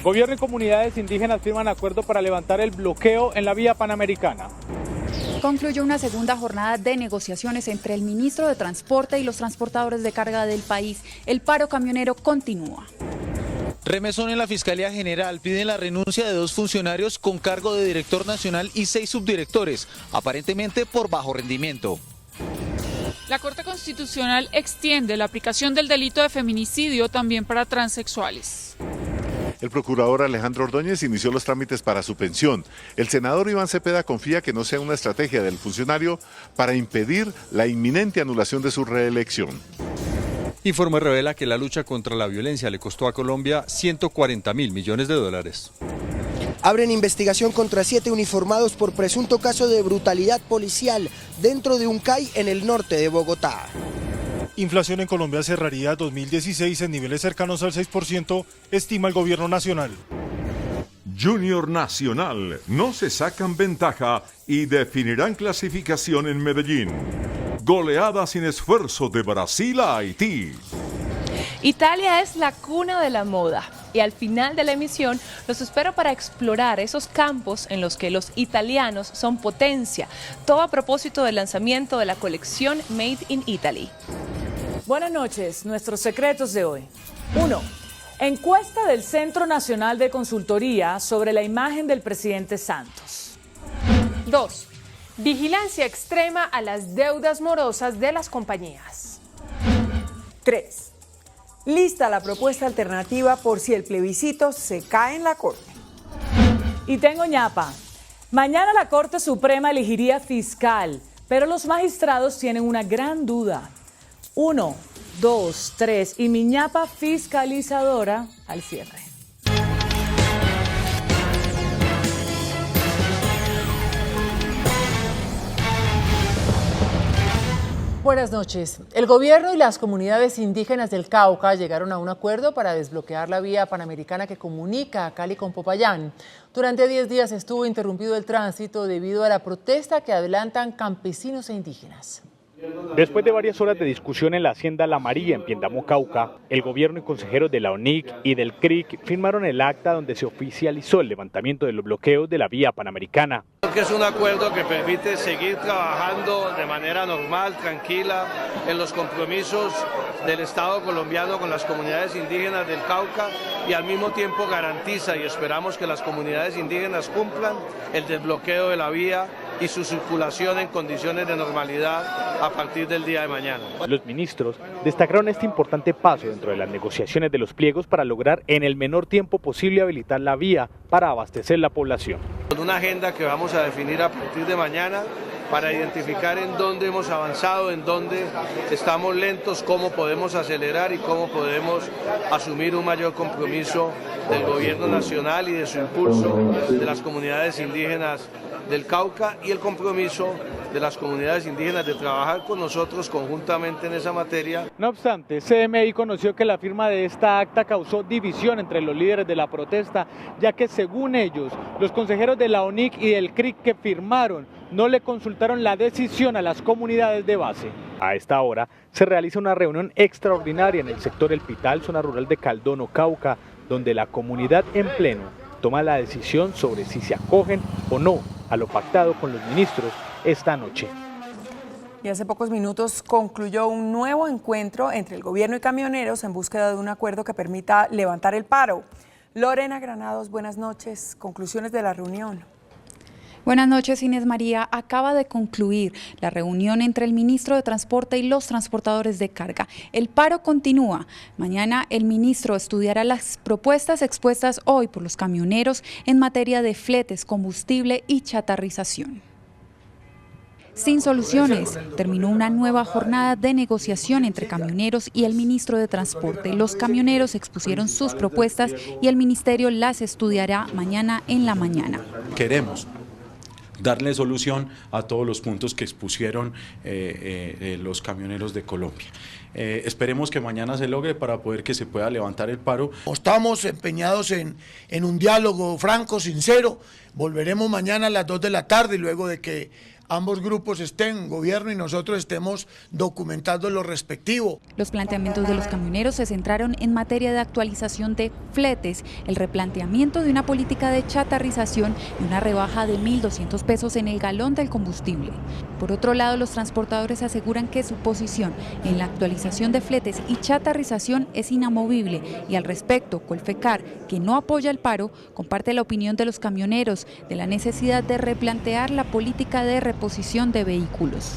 Gobierno y comunidades indígenas firman acuerdo para levantar el bloqueo en la vía panamericana. Concluyó una segunda jornada de negociaciones entre el ministro de Transporte y los transportadores de carga del país. El paro camionero continúa. Remesón en la Fiscalía General piden la renuncia de 2 funcionarios con cargo de director nacional y 6 subdirectores, aparentemente por bajo rendimiento. La Corte Constitucional extiende la aplicación del delito de feminicidio también para transexuales. El procurador Alejandro Ordóñez inició los trámites para su pensión. El senador Iván Cepeda confía que no sea una estrategia del funcionario para impedir la inminente anulación de su reelección. Informe revela que la lucha contra la violencia le costó a Colombia 140.000 millones de dólares. Abren investigación contra 7 uniformados por presunto caso de brutalidad policial dentro de un CAI en el norte de Bogotá. Inflación en Colombia cerraría 2016 en niveles cercanos al 6%, estima el gobierno nacional. Junior Nacional no se sacan ventaja y definirán clasificación en Medellín. Goleada sin esfuerzo de Brasil a Haití. Italia es la cuna de la moda y al final de la emisión los espero para explorar esos campos en los que los italianos son potencia. Todo a propósito del lanzamiento de la colección Made in Italy. Buenas noches, nuestros secretos de hoy. 1. Encuesta del Centro Nacional de Consultoría sobre la imagen del presidente Santos. 2. Vigilancia extrema a las deudas morosas de las compañías. 3. Lista la propuesta alternativa por si el plebiscito se cae en la Corte. Y tengo ñapa. Mañana la Corte Suprema elegiría fiscal, pero los magistrados tienen una gran duda. 1, 2, 3 y mi ñapa fiscalizadora al cierre. Buenas noches. El gobierno y las comunidades indígenas del Cauca llegaron a un acuerdo para desbloquear la vía panamericana que comunica a Cali con Popayán. Durante 10 días estuvo interrumpido el tránsito debido a la protesta que adelantan campesinos e indígenas. Después de varias horas de discusión en la hacienda La María en Piendamó, Cauca, el gobierno y consejeros de la ONIC y del CRIC firmaron el acta donde se oficializó el levantamiento de los bloqueos de la vía panamericana. Que es un acuerdo que permite seguir trabajando de manera normal, tranquila, en los compromisos del Estado colombiano con las comunidades indígenas del Cauca y al mismo tiempo garantiza, y esperamos que las comunidades indígenas cumplan, el desbloqueo de la vía y su circulación en condiciones de normalidad a partir del día de mañana. Los ministros destacaron este importante paso dentro de las negociaciones de los pliegos para lograr en el menor tiempo posible habilitar la vía para abastecer la población. Con una agenda que vamos a definir a partir de mañana para identificar en dónde hemos avanzado, en dónde estamos lentos, cómo podemos acelerar y cómo podemos asumir un mayor compromiso del gobierno nacional y de su impulso de las comunidades indígenas del Cauca y el compromiso de las comunidades indígenas de trabajar con nosotros conjuntamente en esa materia. No obstante, CMI conoció que la firma de esta acta causó división entre los líderes de la protesta, ya que según ellos, los consejeros de la ONIC y del CRIC que firmaron no le consultaron la decisión a las comunidades de base. A esta hora se realiza una reunión extraordinaria en el sector El Pital, zona rural de Caldono, Cauca, donde la comunidad en pleno toma la decisión sobre si se acogen o no a lo pactado con los ministros esta noche. Y hace pocos minutos concluyó un nuevo encuentro entre el gobierno y camioneros en búsqueda de un acuerdo que permita levantar el paro. Lorena Granados, buenas noches. Conclusiones de la reunión. Buenas noches, Inés María. Acaba de concluir la reunión entre el ministro de Transporte y los transportadores de carga. El paro continúa. Mañana el ministro estudiará las propuestas expuestas hoy por los camioneros en materia de fletes, combustible y chatarrización. Sin soluciones, terminó una nueva jornada de negociación entre camioneros y el ministro de Transporte. Los camioneros expusieron sus propuestas y el ministerio las estudiará mañana en la mañana. Queremos darle solución a todos los puntos que expusieron los camioneros de Colombia. Esperemos que mañana se logre para poder que se pueda levantar el paro. Estamos empeñados en un diálogo franco, sincero. Volveremos mañana a las 2 de la tarde, luego de que ambos grupos estén, gobierno y nosotros, estemos documentando lo respectivo. Los planteamientos de los camioneros se centraron en materia de actualización de fletes, el replanteamiento de una política de chatarrización y una rebaja de 1.200 pesos en el galón del combustible. Por otro lado, los transportadores aseguran que su posición en la actualización de fletes y chatarrización es inamovible y al respecto, Colfecar, que no apoya el paro, comparte la opinión de los camioneros de la necesidad de replantear la política de reposición de vehículos.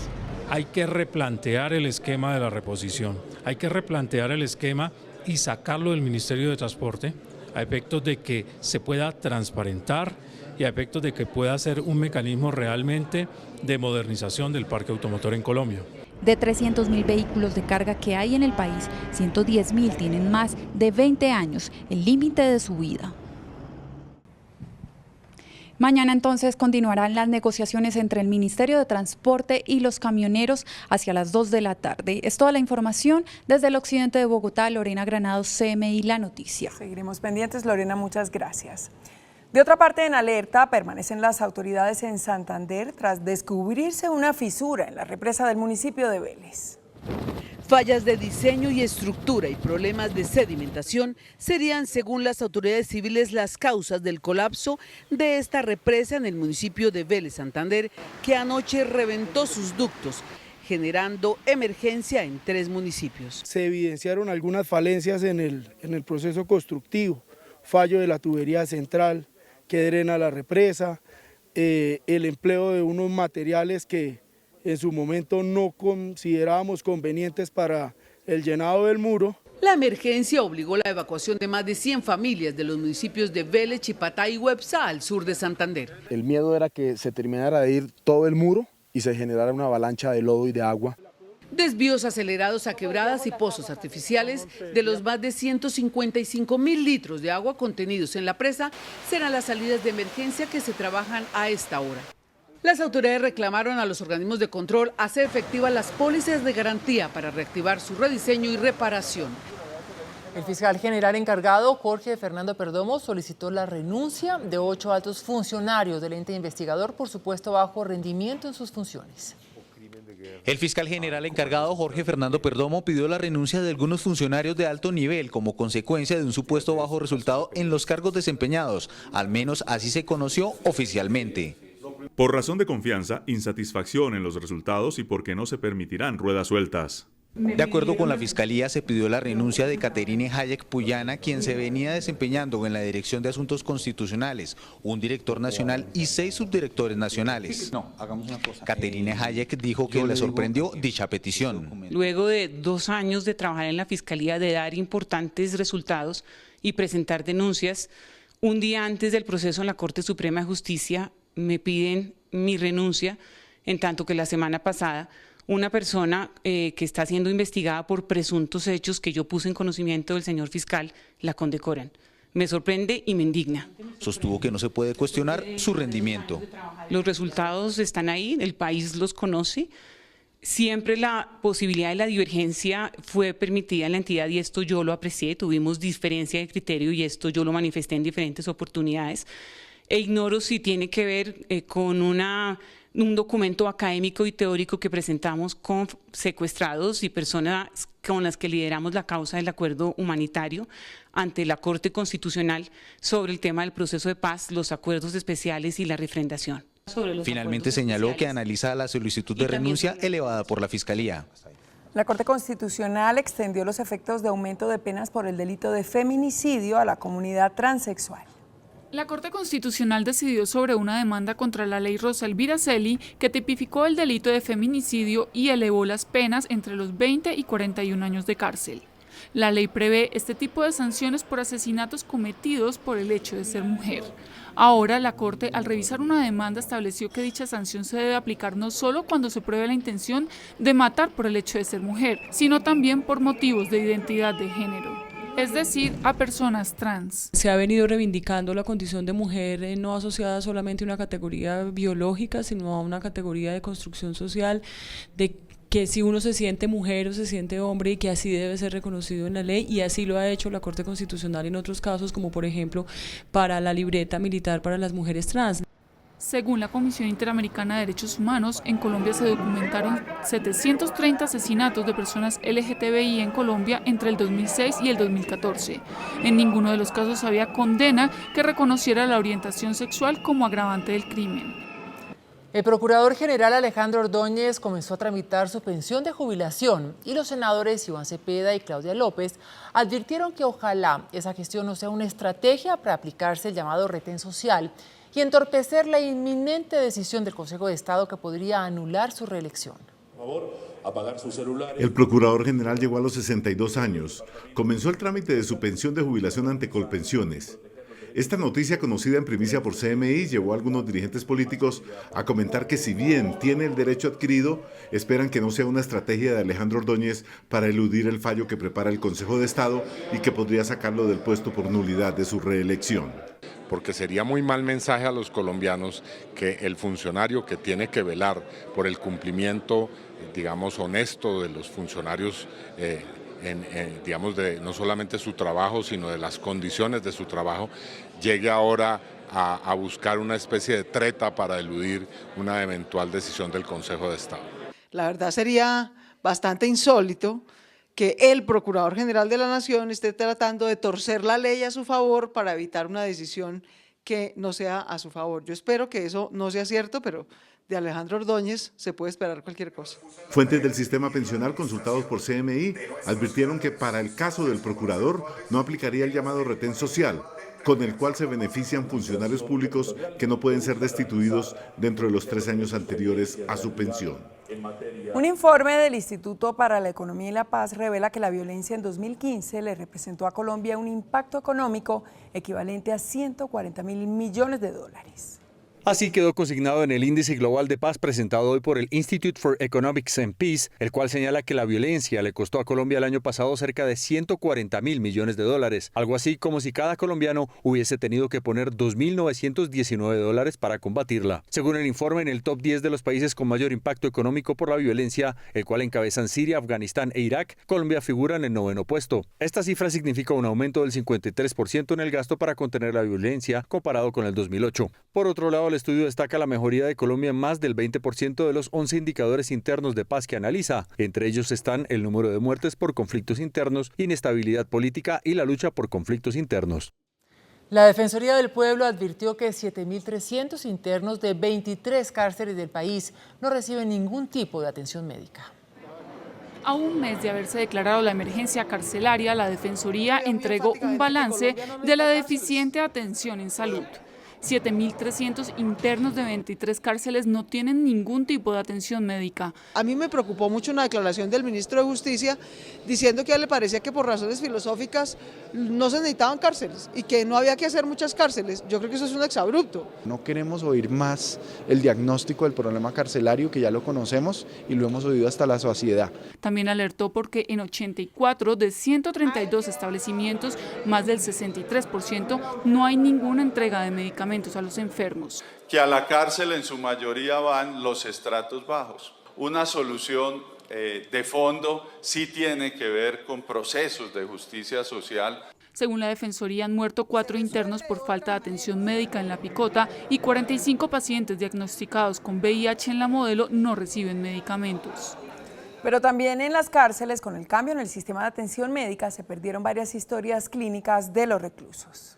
Hay que replantear el esquema de la reposición, hay que replantear el esquema y sacarlo del Ministerio de Transporte a efectos de que se pueda transparentar y a efectos de que pueda ser un mecanismo realmente de modernización del parque automotor en Colombia. De 300.000 vehículos de carga que hay en el país, 110.000 tienen más de 20 años, el límite de su vida. Mañana entonces continuarán las negociaciones entre el Ministerio de Transporte y los camioneros hacia las 2 de la tarde. Es toda la información desde el occidente de Bogotá. Lorena Granados, CMI, La Noticia. Seguiremos pendientes, Lorena, muchas gracias. De otra parte, en alerta permanecen las autoridades en Santander tras descubrirse una fisura en la represa del municipio de Vélez. Fallas de diseño y estructura y problemas de sedimentación serían, según las autoridades civiles, las causas del colapso de esta represa en el municipio de Vélez, Santander, que anoche reventó sus ductos, generando emergencia en 3 municipios. Se evidenciaron algunas falencias en el proceso constructivo, fallo de la tubería central que drena la represa, el empleo de unos materiales que en su momento no considerábamos convenientes para el llenado del muro. La emergencia obligó la evacuación de más de 100 familias de los municipios de Vélez, Chipatá y Websa al sur de Santander. El miedo era que se terminara de ir todo el muro y se generara una avalancha de lodo y de agua. Desvíos acelerados a quebradas y pozos artificiales de los más de 155.000 litros de agua contenidos en la presa serán las salidas de emergencia que se trabajan a esta hora. Las autoridades reclamaron a los organismos de control hacer efectivas las pólizas de garantía para reactivar su rediseño y reparación. El fiscal general encargado, Jorge Fernando Perdomo, solicitó la renuncia de 8 altos funcionarios del ente investigador por supuesto bajo rendimiento en sus funciones. El fiscal general encargado, Jorge Fernando Perdomo, pidió la renuncia de algunos funcionarios de alto nivel como consecuencia de un supuesto bajo resultado en los cargos desempeñados, al menos así se conoció oficialmente. Por razón de confianza, insatisfacción en los resultados y porque no se permitirán ruedas sueltas. De acuerdo con la Fiscalía, se pidió la renuncia de Caterine Hayek Puyana, quien se venía desempeñando en la Dirección de Asuntos Constitucionales, un director nacional y 6 subdirectores nacionales. Caterine Hayek dijo que le sorprendió dicha petición. Luego de 2 años de trabajar en la Fiscalía, de dar importantes resultados y presentar denuncias, un día antes del proceso en la Corte Suprema de Justicia me piden mi renuncia, en tanto que la semana pasada una persona que está siendo investigada por presuntos hechos que yo puse en conocimiento del señor fiscal, la condecoran. Me sorprende y me indigna. Sostuvo que no se puede cuestionar su rendimiento. Los resultados están ahí, el país los conoce. Siempre la posibilidad de la divergencia fue permitida en la entidad y esto yo lo aprecié. Tuvimos diferencia de criterio y esto yo lo manifesté en diferentes oportunidades. E ignoro si tiene que ver con un documento académico y teórico que presentamos con secuestrados y personas con las que lideramos la causa del acuerdo humanitario ante la Corte Constitucional sobre el tema del proceso de paz, los acuerdos especiales y la refrendación. Finalmente señaló que analiza la solicitud de renuncia elevada por la Fiscalía. La Corte Constitucional extendió los efectos de aumento de penas por el delito de feminicidio a la comunidad transexual. La Corte Constitucional decidió sobre una demanda contra la ley Rosa Elvira Celi que tipificó el delito de feminicidio y elevó las penas entre los 20 y 41 años de cárcel. La ley prevé este tipo de sanciones por asesinatos cometidos por el hecho de ser mujer. Ahora, la Corte, al revisar una demanda, estableció que dicha sanción se debe aplicar no solo cuando se pruebe la intención de matar por el hecho de ser mujer, sino también por motivos de identidad de género. Es decir, a personas trans. Se ha venido reivindicando la condición de mujer no asociada solamente a una categoría biológica, sino a una categoría de construcción social, de que si uno se siente mujer o se siente hombre y que así debe ser reconocido en la ley, y así lo ha hecho la Corte Constitucional en otros casos, como por ejemplo para la libreta militar para las mujeres trans. Según la Comisión Interamericana de Derechos Humanos, en Colombia se documentaron 730 asesinatos de personas LGTBI en Colombia entre el 2006 y el 2014. En ninguno de los casos había condena que reconociera la orientación sexual como agravante del crimen. El Procurador General Alejandro Ordóñez comenzó a tramitar su pensión de jubilación y los senadores Iván Cepeda y Claudia López advirtieron que ojalá esa gestión no sea una estrategia para aplicarse el llamado retén social y entorpecer la inminente decisión del Consejo de Estado que podría anular su reelección. El Procurador General llegó a los 62 años. Comenzó el trámite de su pensión de jubilación ante Colpensiones. Esta noticia, conocida en primicia por CMI, llevó a algunos dirigentes políticos a comentar que si bien tiene el derecho adquirido, esperan que no sea una estrategia de Alejandro Ordóñez para eludir el fallo que prepara el Consejo de Estado y que podría sacarlo del puesto por nulidad de su reelección. Porque sería muy mal mensaje a los colombianos que el funcionario que tiene que velar por el cumplimiento, digamos, honesto de los funcionarios, digamos, de no solamente su trabajo, sino de las condiciones de su trabajo, llegue ahora a buscar una especie de treta para eludir una eventual decisión del Consejo de Estado. La verdad sería bastante insólito que el Procurador General de la Nación esté tratando de torcer la ley a su favor para evitar una decisión que no sea a su favor. Yo espero que eso no sea cierto, pero de Alejandro Ordóñez se puede esperar cualquier cosa. Fuentes del sistema pensional consultados por CMI advirtieron que para el caso del procurador no aplicaría el llamado retén social, con el cual se benefician funcionarios públicos que no pueden ser destituidos dentro de los 3 años anteriores a su pensión. Un informe del Instituto para la Economía y la Paz revela que la violencia en 2015 le representó a Colombia un impacto económico equivalente a 140.000 millones de dólares. Así quedó consignado en el Índice Global de Paz presentado hoy por el Institute for Economics and Peace, el cual señala que la violencia le costó a Colombia el año pasado cerca de 140.000 millones de dólares, algo así como si cada colombiano hubiese tenido que poner $2.919 para combatirla. Según el informe, en el top 10 de los países con mayor impacto económico por la violencia, el cual encabezan Siria, Afganistán e Irak, Colombia figura en el 9º puesto. Esta cifra significa un aumento del 53% en el gasto para contener la violencia comparado con el 2008. Por otro lado, el estudio destaca la mejoría de Colombia en más del 20% de los 11 indicadores internos de paz que analiza. Entre ellos están el número de muertes por conflictos internos, inestabilidad política y la lucha por conflictos internos. La Defensoría del Pueblo advirtió que 7.300 internos de 23 cárceles del país no reciben ningún tipo de atención médica. A un mes de haberse declarado la emergencia carcelaria, la Defensoría entregó un balance de la deficiente atención en salud. 7.300 internos de 23 cárceles no tienen ningún tipo de atención médica. A mí me preocupó mucho una declaración del ministro de Justicia diciendo que a él le parecía que por razones filosóficas no se necesitaban cárceles y que no había que hacer muchas cárceles. Yo creo que eso es un exabrupto. No queremos oír más el diagnóstico del problema carcelario, que ya lo conocemos y lo hemos oído hasta la saciedad. También alertó porque en 84 de 132 establecimientos, más del 63%, no hay ninguna entrega de medicamentos a los enfermos. Que a la cárcel en su mayoría van los estratos bajos. Una solución de fondo sí tiene que ver con procesos de justicia social. Según la Defensoría, han muerto 4 internos por falta de atención médica en La Picota y 45 pacientes diagnosticados con VIH en La Modelo no reciben medicamentos. Pero también en las cárceles, con el cambio en el sistema de atención médica, se perdieron varias historias clínicas de los reclusos.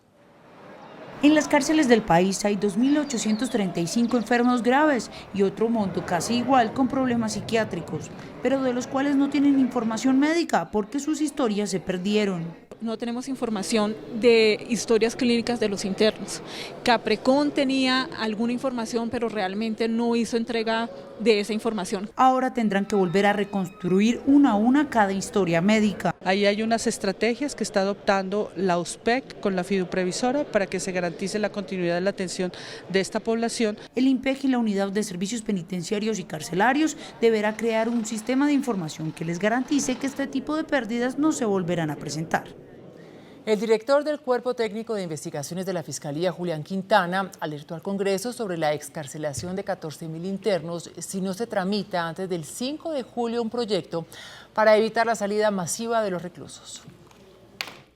En las cárceles del país hay 2.835 enfermos graves y otro monto casi igual con problemas psiquiátricos, pero de los cuales no tienen información médica porque sus historias se perdieron. No tenemos información de historias clínicas de los internos. Caprecon tenía alguna información, pero realmente no hizo entrega de esa información. Ahora tendrán que volver a reconstruir una a una cada historia médica. Ahí hay unas estrategias que está adoptando la USPEC con la fiduprevisora para que se garantice la continuidad de la atención de esta población. El INPEC y la Unidad de Servicios Penitenciarios y Carcelarios deberá crear un sistema de información que les garantice que este tipo de pérdidas no se volverán a presentar. El director del Cuerpo Técnico de Investigaciones de la Fiscalía, Julián Quintana, alertó al Congreso sobre la excarcelación de 14.000 internos si no se tramita antes del 5 de julio un proyecto para evitar la salida masiva de los reclusos.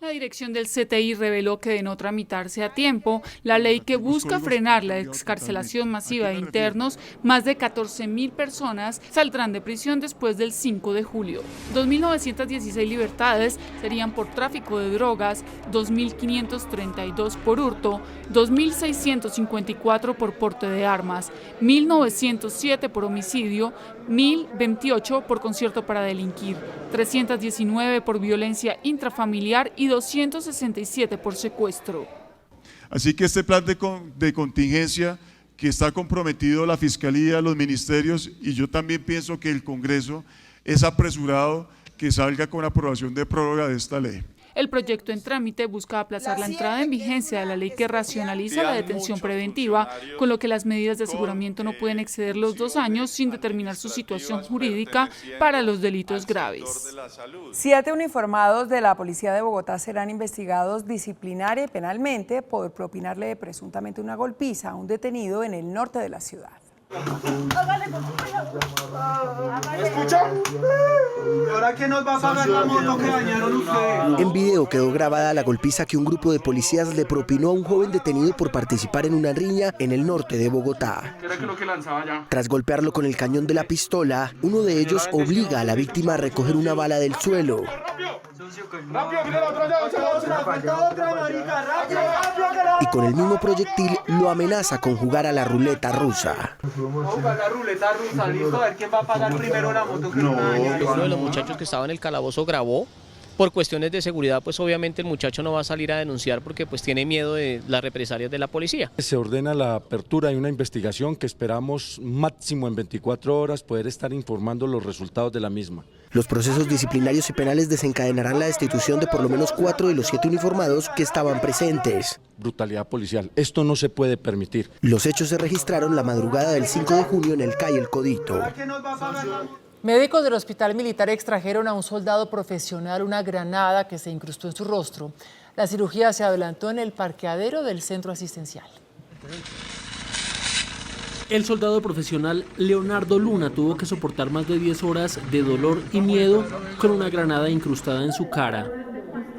La La dirección del CTI reveló que de no tramitarse a tiempo, la ley que busca frenar la excarcelación masiva de internos, más de 14.000 personas saldrán de prisión después del 5 de julio. 2.916 libertades serían por tráfico de drogas, 2.532 por hurto, 2.654 por porte de armas, 1.907 por homicidio, 1.028 por concierto para delinquir, 319 por violencia intrafamiliar y 267 por secuestro. Así que este plan de contingencia que está comprometido la Fiscalía, los ministerios, y yo también pienso que el Congreso es apresurado que salga con aprobación de prórroga de esta ley. El proyecto en trámite busca aplazar la entrada en vigencia de la ley que racionaliza la detención preventiva, con lo que las medidas de aseguramiento no pueden exceder los 2 años sin determinar su situación jurídica para los delitos graves. 7 uniformados de la Policía de Bogotá serán investigados disciplinaria y penalmente por propinarle presuntamente una golpiza a un detenido en el norte de la ciudad. ¿Escucha? ¿Y ahora quién nos va a pagar la moto que dañaron ustedes? En video quedó grabada la golpiza que un grupo de policías le propinó a un joven detenido por participar en una riña en el norte de Bogotá. ¿Qué era lo que lanzaba ya? Tras golpearlo con el cañón de la pistola, uno de ellos obliga a la víctima a recoger una bala del suelo. ¡Rápido, mira la otra ya! ¡Falta otra, marica! ¡Rápido! Y con el mismo proyectil lo amenaza con jugar a la ruleta rusa. Vamos a jugar la ruleta rusa, listo, a ver quién va a pagar primero la moto que no daña. Uno de los muchachos que estaba en el calabozo grabó. Por cuestiones de seguridad, pues obviamente el muchacho no va a salir a denunciar porque pues tiene miedo de las represalias de la policía. Se ordena la apertura de una investigación que esperamos máximo en 24 horas poder estar informando los resultados de la misma. Los procesos disciplinarios y penales desencadenarán la destitución de por lo menos 4 de los 7 uniformados que estaban presentes. Brutalidad policial, esto no se puede permitir. Los hechos se registraron la madrugada del 5 de junio en el CAI El Codito. Médicos del Hospital Militar extrajeron a un soldado profesional una granada que se incrustó en su rostro. La cirugía se adelantó en el parqueadero del centro asistencial. El soldado profesional Leonardo Luna tuvo que soportar más de 10 horas de dolor y miedo con una granada incrustada en su cara.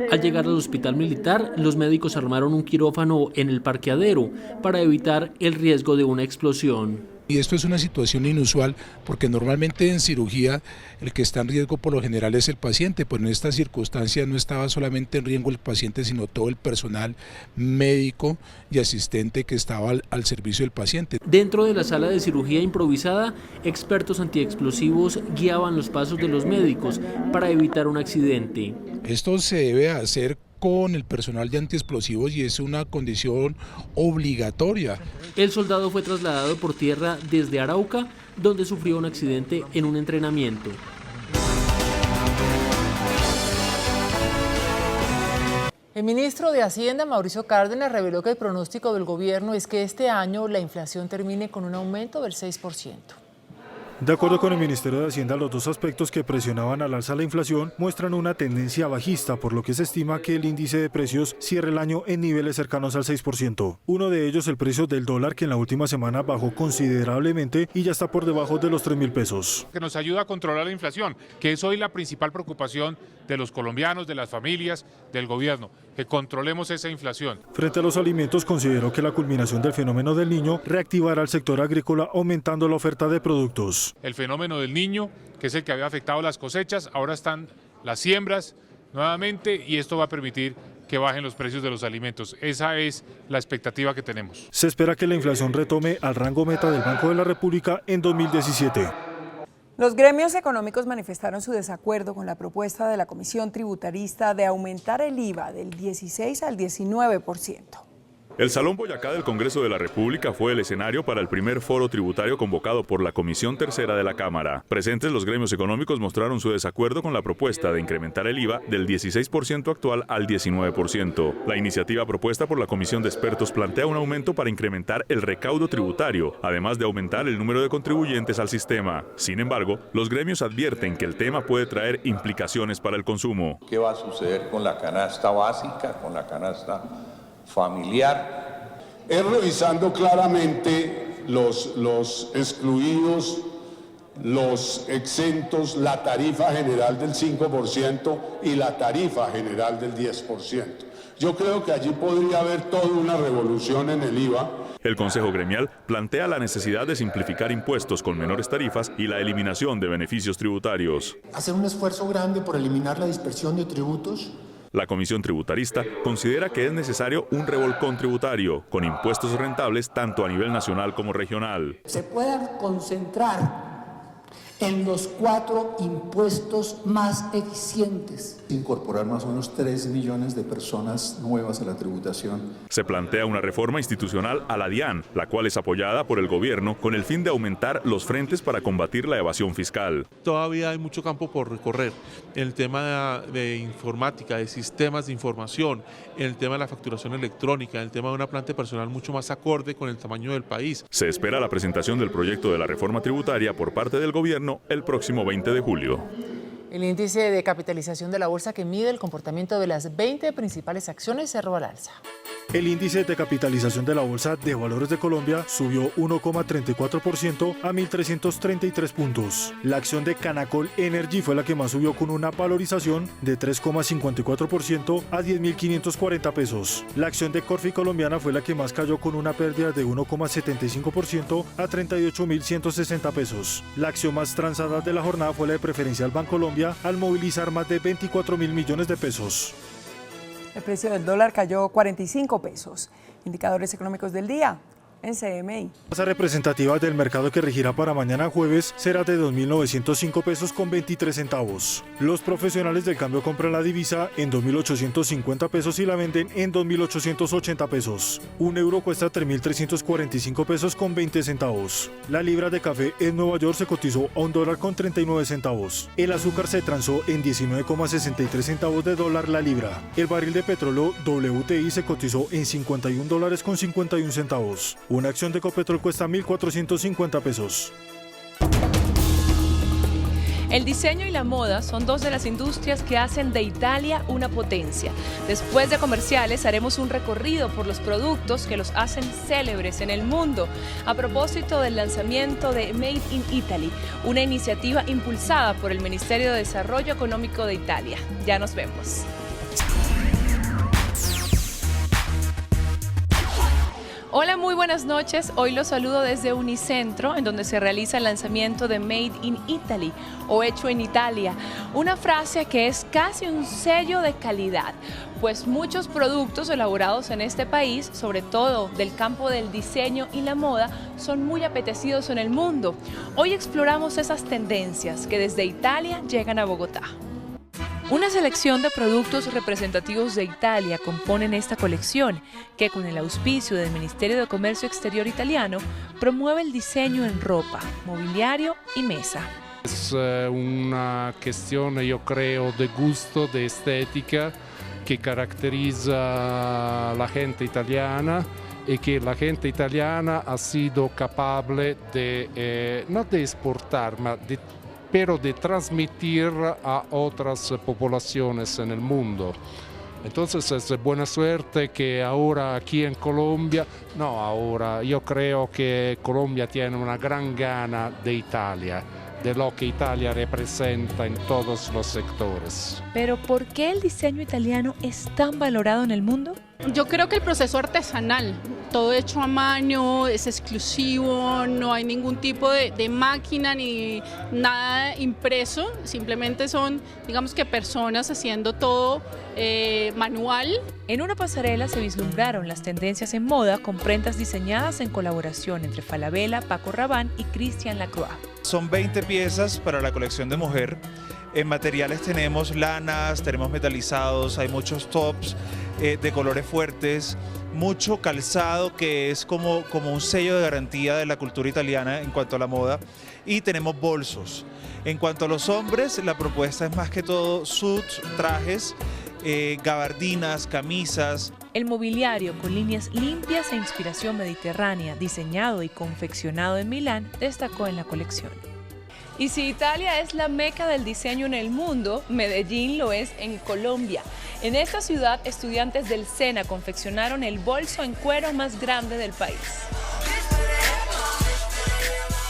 Al llegar al hospital militar, los médicos armaron un quirófano en el parqueadero para evitar el riesgo de una explosión. Y esto es una situación inusual porque normalmente en cirugía el que está en riesgo por lo general es el paciente, pues en esta circunstancia no estaba solamente en riesgo el paciente, sino todo el personal médico y asistente que estaba al servicio del paciente. Dentro de la sala de cirugía improvisada, expertos antiexplosivos guiaban los pasos de los médicos para evitar un accidente. Esto se debe hacer con el personal de antiexplosivos y es una condición obligatoria. El soldado fue trasladado por tierra desde Arauca, donde sufrió un accidente en un entrenamiento. El ministro de Hacienda, Mauricio Cárdenas, reveló que el pronóstico del gobierno es que este año la inflación termine con un aumento del 6%. De acuerdo con el Ministerio de Hacienda, los 2 aspectos que presionaban al alza la inflación muestran una tendencia bajista, por lo que se estima que el índice de precios cierre el año en niveles cercanos al 6%. Uno de ellos, el precio del dólar, que en la última semana bajó considerablemente y ya está por debajo de los 3.000 pesos. Que nos ayuda a controlar la inflación, que es hoy la principal preocupación de los colombianos, de las familias, del gobierno, que controlemos esa inflación. Frente a los alimentos, consideró que la culminación del fenómeno del Niño reactivará al sector agrícola, aumentando la oferta de productos. El fenómeno del Niño, que es el que había afectado las cosechas, ahora están las siembras nuevamente y esto va a permitir que bajen los precios de los alimentos. Esa es la expectativa que tenemos. Se espera que la inflación retome al rango meta del Banco de la República en 2017. Los gremios económicos manifestaron su desacuerdo con la propuesta de la Comisión Tributarista de aumentar el IVA del 16 al 19%. El Salón Boyacá del Congreso de la República fue el escenario para el primer foro tributario convocado por la Comisión Tercera de la Cámara. Presentes, los gremios económicos mostraron su desacuerdo con la propuesta de incrementar el IVA del 16% actual al 19%. La iniciativa propuesta por la Comisión de Expertos plantea un aumento para incrementar el recaudo tributario, además de aumentar el número de contribuyentes al sistema. Sin embargo, los gremios advierten que el tema puede traer implicaciones para el consumo. ¿Qué va a suceder con la canasta básica, con la canasta familiar? Es revisando claramente los excluidos los exentos, la tarifa general del 5% y la tarifa general del 10%. Yo creo que allí podría haber toda una revolución en el IVA. El Consejo Gremial plantea la necesidad de simplificar impuestos con menores tarifas y la eliminación de beneficios tributarios. Hacer un esfuerzo grande por eliminar la dispersión de tributos. La Comisión Tributarista considera que es necesario un revolcón tributario con impuestos rentables tanto a nivel nacional como regional. Se puedan concentrar en los 4 impuestos más eficientes. Incorporar más o menos 3 millones de personas nuevas a la tributación. Se plantea una reforma institucional a la DIAN, la cual es apoyada por el gobierno con el fin de aumentar los frentes para combatir la evasión fiscal. Todavía hay mucho campo por recorrer en el tema de informática, de sistemas de información, en el tema de la facturación electrónica, en el tema de una planta personal mucho más acorde con el tamaño del país. Se espera la presentación del proyecto de la reforma tributaria por parte del gobierno el próximo 20 de julio. El índice de capitalización de la bolsa que mide el comportamiento de las 20 principales acciones cerró al alza. El índice de capitalización de la Bolsa de Valores de Colombia subió 1,34% a 1.333 puntos. La acción de Canacol Energy fue la que más subió con una valorización de 3,54% a 10.540 pesos. La acción de Corfi Colombiana fue la que más cayó con una pérdida de 1,75% a 38.160 pesos. La acción más transada de la jornada fue la de Preferencial Bancolombia al movilizar más de 24.000 millones de pesos. El precio del dólar cayó 45 pesos. Indicadores económicos del día en CMI. La tasa representativa del mercado que regirá para mañana jueves será de 2.905 pesos con 23 centavos. Los profesionales del cambio compran la divisa en 2.850 pesos y la venden en 2.880 pesos. Un euro cuesta 3.345 pesos con 20 centavos. La libra de café en Nueva York se cotizó a $1 con 39 centavos. El azúcar se transó en 19,63 centavos de dólar la libra. El barril de petróleo WTI se cotizó en $51 con 51 centavos. Una acción de Ecopetrol cuesta 1.450 pesos. El diseño y la moda son dos de las industrias que hacen de Italia una potencia. Después de comerciales haremos un recorrido por los productos que los hacen célebres en el mundo. A propósito del lanzamiento de Made in Italy, una iniciativa impulsada por el Ministerio de Desarrollo Económico de Italia. Ya nos vemos. Hola, muy buenas noches. Hoy los saludo desde Unicentro, en donde se realiza el lanzamiento de Made in Italy o Hecho en Italia, una frase que es casi un sello de calidad, pues muchos productos elaborados en este país, sobre todo del campo del diseño y la moda, son muy apetecidos en el mundo. Hoy exploramos esas tendencias que desde Italia llegan a Bogotá. Una selección de productos representativos de Italia componen esta colección, que con el auspicio del Ministerio de Comercio Exterior italiano promueve el diseño en ropa, mobiliario y mesa. Es una cuestión, yo creo, de gusto, de estética, que caracteriza a la gente italiana y que la gente italiana ha sido capaz de, no de exportar, pero de transmitir a otras poblaciones en el mundo. Entonces es de buena suerte que ahora aquí en Colombia, yo creo que Colombia tiene una gran gana de Italia, de lo que Italia representa en todos los sectores. Pero ¿por qué el diseño italiano es tan valorado en el mundo? Yo creo que el proceso artesanal, todo hecho a mano, es exclusivo, no hay ningún tipo de máquina ni nada impreso, simplemente son, digamos que personas haciendo todo manual. En una pasarela se vislumbraron las tendencias en moda con prendas diseñadas en colaboración entre Falabella, Paco Rabanne y Christian Lacroix. Son 20 piezas para la colección de mujer. En materiales tenemos lanas, tenemos metalizados, hay muchos tops de colores fuertes, mucho calzado que es como un sello de garantía de la cultura italiana en cuanto a la moda, y tenemos bolsos. En cuanto a los hombres, la propuesta es más que todo suits, trajes, gabardinas, camisas. El mobiliario con líneas limpias e inspiración mediterránea, diseñado y confeccionado en Milán, destacó en la colección. Y si Italia es la meca del diseño en el mundo, Medellín lo es en Colombia. En esta ciudad, estudiantes del SENA confeccionaron el bolso en cuero más grande del país.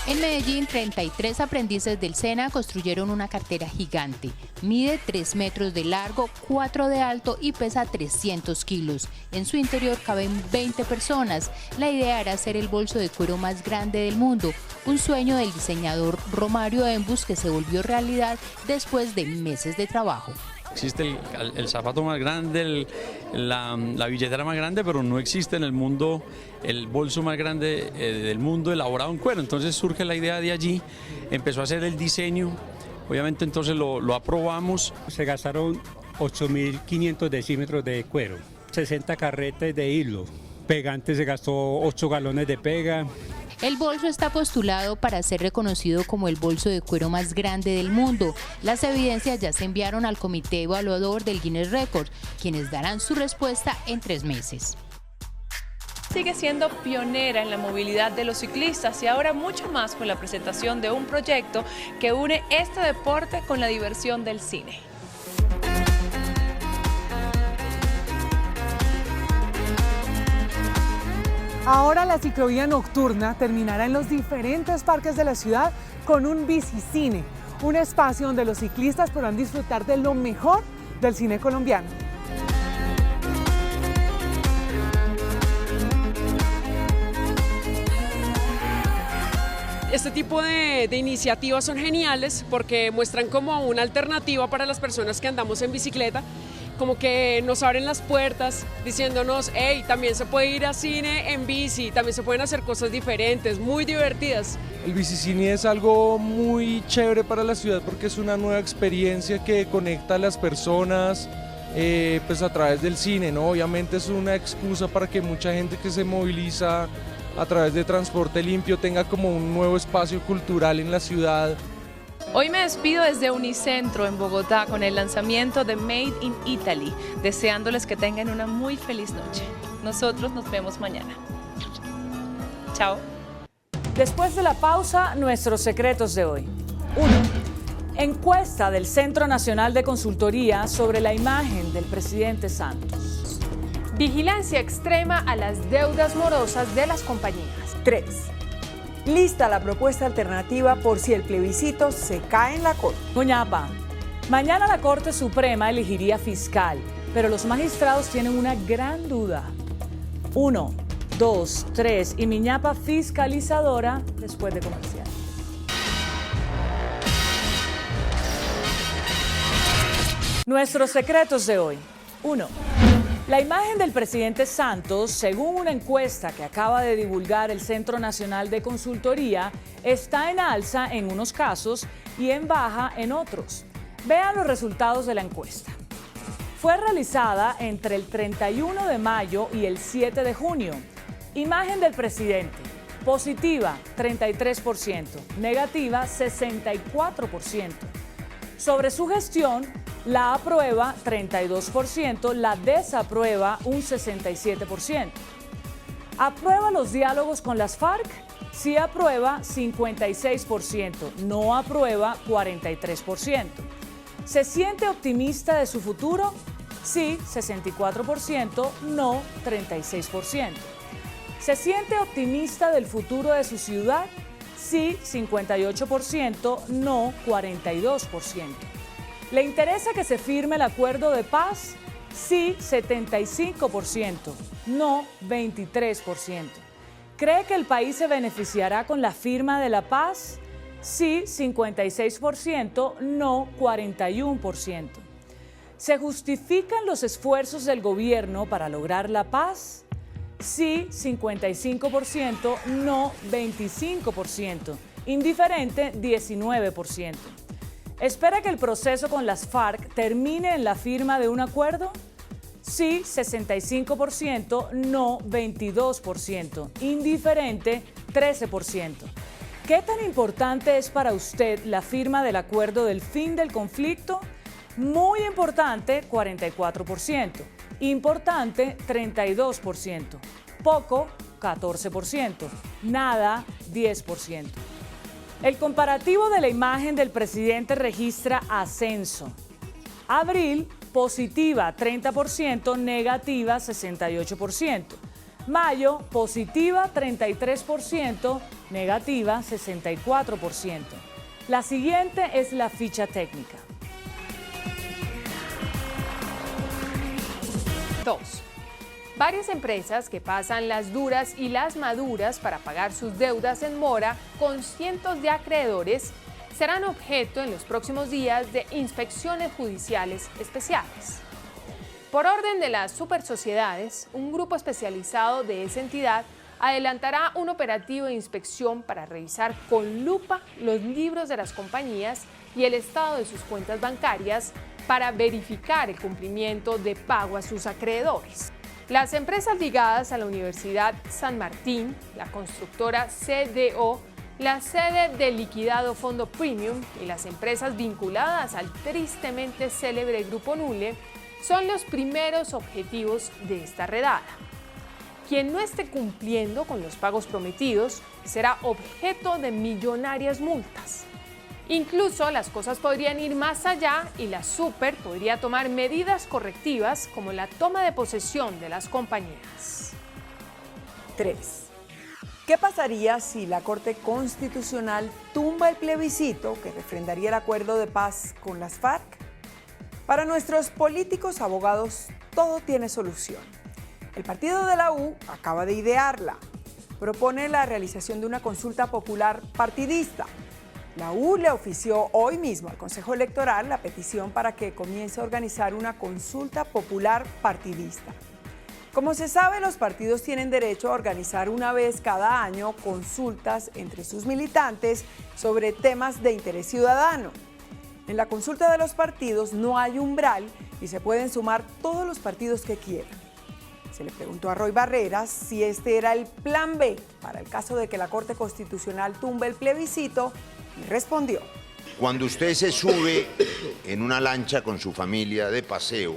En Medellín, 33 aprendices del SENA construyeron una cartera gigante. Mide 3 metros de largo, 4 de alto y pesa 300 kilos. En su interior caben 20 personas. La idea era hacer el bolso de cuero más grande del mundo, un sueño del diseñador Romario Embus que se volvió realidad después de meses de trabajo. Existe el zapato más grande, la billetera más grande, pero no existe en el mundo el bolso más grande del mundo elaborado en cuero. Entonces surge la idea de allí, empezó a hacer el diseño, obviamente entonces lo aprobamos. Se gastaron 8.500 decímetros de cuero, 60 carretes de hilo, pegante se gastó 8 galones de pega. El bolso está postulado para ser reconocido como el bolso de cuero más grande del mundo. Las evidencias ya se enviaron al comité evaluador del Guinness Records, quienes darán su respuesta en 3 meses. Sigue siendo pionera en la movilidad de los ciclistas y ahora mucho más con la presentación de un proyecto que une este deporte con la diversión del cine. Ahora la ciclovía nocturna terminará en los diferentes parques de la ciudad con un bicicine, un espacio donde los ciclistas podrán disfrutar de lo mejor del cine colombiano. Este tipo de iniciativas son geniales porque muestran como una alternativa para las personas que andamos en bicicleta, como que nos abren las puertas diciéndonos, hey, también se puede ir a cine en bici, también se pueden hacer cosas diferentes, muy divertidas. El bicicine es algo muy chévere para la ciudad porque es una nueva experiencia que conecta a las personas pues a través del cine, ¿no? Obviamente es una excusa para que mucha gente que se moviliza a través de transporte limpio tenga como un nuevo espacio cultural en la ciudad. Hoy me despido desde Unicentro en Bogotá con el lanzamiento de Made in Italy, deseándoles que tengan una muy feliz noche. Nosotros nos vemos mañana. Chao. Después de la pausa, nuestros secretos de hoy. 1. Encuesta del Centro Nacional de Consultoría sobre la imagen del presidente Santos. Vigilancia extrema a las deudas morosas de las compañías. 3. Lista la propuesta alternativa por si el plebiscito se cae en la Corte. Muñapa, mañana la Corte Suprema elegiría fiscal, pero los magistrados tienen una gran duda. 1, 2, 3 y Miñapa fiscalizadora después de comercial. Nuestros secretos de hoy. 1. La imagen del presidente Santos, según una encuesta que acaba de divulgar el Centro Nacional de Consultoría, está en alza en unos casos y en baja en otros. Vean los resultados de la encuesta. Fue realizada entre el 31 de mayo y el 7 de junio. Imagen del presidente, positiva 33%, negativa 64%. Sobre su gestión, la aprueba 32%, la desaprueba un 67%. ¿Aprueba los diálogos con las FARC? Sí aprueba 56%, no aprueba 43%. ¿Se siente optimista de su futuro? Sí, 64%, no 36%. ¿Se siente optimista del futuro de su ciudad? Sí, 58%, no 42%. ¿Le interesa que se firme el acuerdo de paz? Sí, 75%, no 23%. ¿Cree que el país se beneficiará con la firma de la paz? Sí, 56%, no 41%. ¿Se justifican los esfuerzos del gobierno para lograr la paz? Sí, 55%, no 25%. Indiferente, 19%. ¿Espera que el proceso con las FARC termine en la firma de un acuerdo? Sí, 65%, no 22%. Indiferente, 13%. ¿Qué tan importante es para usted la firma del acuerdo del fin del conflicto? Muy importante, 44%. Importante, 32%. Poco, 14%. Nada, 10%. El comparativo de la imagen del presidente registra ascenso. Abril, positiva 30%, negativa 68%. Mayo, positiva 33%, negativa 64%. La siguiente es la ficha técnica. 2. Varias empresas que pasan las duras y las maduras para pagar sus deudas en mora con cientos de acreedores serán objeto en los próximos días de inspecciones judiciales especiales. Por orden de las supersociedades, un grupo especializado de esa entidad adelantará un operativo de inspección para revisar con lupa los libros de las compañías y el estado de sus cuentas bancarias para verificar el cumplimiento de pago a sus acreedores. Las empresas ligadas a la Universidad San Martín, la constructora CDO, la sede del liquidado Fondo Premium y las empresas vinculadas al tristemente célebre Grupo Nule son los primeros objetivos de esta redada. Quien no esté cumpliendo con los pagos prometidos será objeto de millonarias multas. Incluso las cosas podrían ir más allá y la Super podría tomar medidas correctivas como la toma de posesión de las compañías. 3. ¿Qué pasaría si la Corte Constitucional tumba el plebiscito que refrendaría el acuerdo de paz con las FARC? Para nuestros políticos abogados, todo tiene solución. El partido de la U acaba de idearla. Propone la realización de una consulta popular partidista. La U le ofició hoy mismo al Consejo Electoral la petición para que comience a organizar una consulta popular partidista. Como se sabe, los partidos tienen derecho a organizar una vez cada año consultas entre sus militantes sobre temas de interés ciudadano. En la consulta de los partidos no hay umbral y se pueden sumar todos los partidos que quieran. Se le preguntó a Roy Barreras si este era el plan B para el caso de que la Corte Constitucional tumbe el plebiscito y respondió: cuando usted se sube en una lancha con su familia de paseo,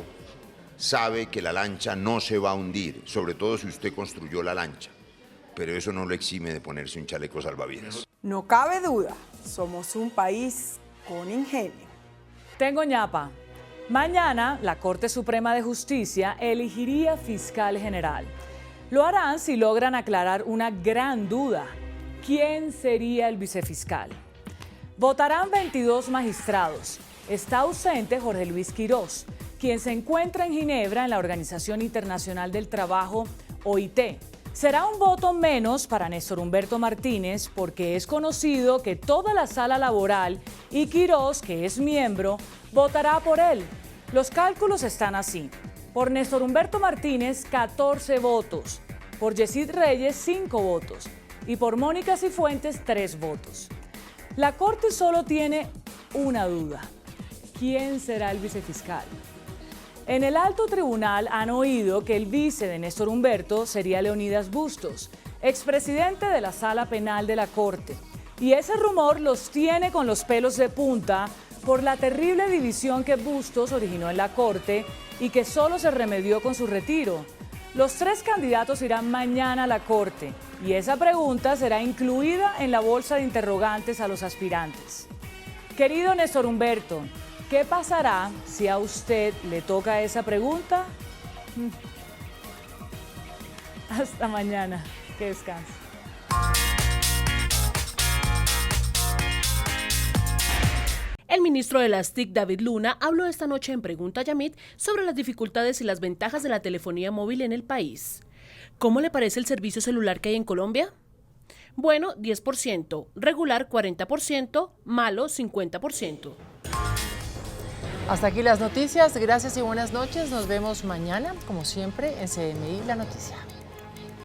sabe que la lancha no se va a hundir, sobre todo si usted construyó la lancha, pero eso no lo exime de ponerse un chaleco salvavidas. No cabe duda, somos un país con ingenio. Tengo ñapa. Mañana la Corte Suprema de Justicia elegiría fiscal general. Lo harán si logran aclarar una gran duda: ¿quién sería el vicefiscal? Votarán 22 magistrados. Está ausente Jorge Luis Quirós, quien se encuentra en Ginebra en la Organización Internacional del Trabajo, OIT. Será un voto menos para Néstor Humberto Martínez porque es conocido que toda la sala laboral y Quirós, que es miembro, votará por él. Los cálculos están así: por Néstor Humberto Martínez, 14 votos, por Yesid Reyes, 5 votos y por Mónica Cifuentes, 3 votos. La Corte solo tiene una duda: ¿quién será el vicefiscal? En el alto tribunal han oído que el vice de Néstor Humberto sería Leonidas Bustos, expresidente de la Sala Penal de la Corte. Y ese rumor los tiene con los pelos de punta por la terrible división que Bustos originó en la Corte y que solo se remedió con su retiro. Los 3 candidatos irán mañana a la Corte y esa pregunta será incluida en la bolsa de interrogantes a los aspirantes. Querido Néstor Humberto, ¿qué pasará si a usted le toca esa pregunta? Hasta mañana. Que descanse. El ministro de las TIC, David Luna, habló esta noche en Pregunta Yamit sobre las dificultades y las ventajas de la telefonía móvil en el país. ¿Cómo le parece el servicio celular que hay en Colombia? Bueno, 10%, regular 40%, malo 50%. Hasta aquí las noticias. Gracias y buenas noches. Nos vemos mañana, como siempre, en CMI La Noticia.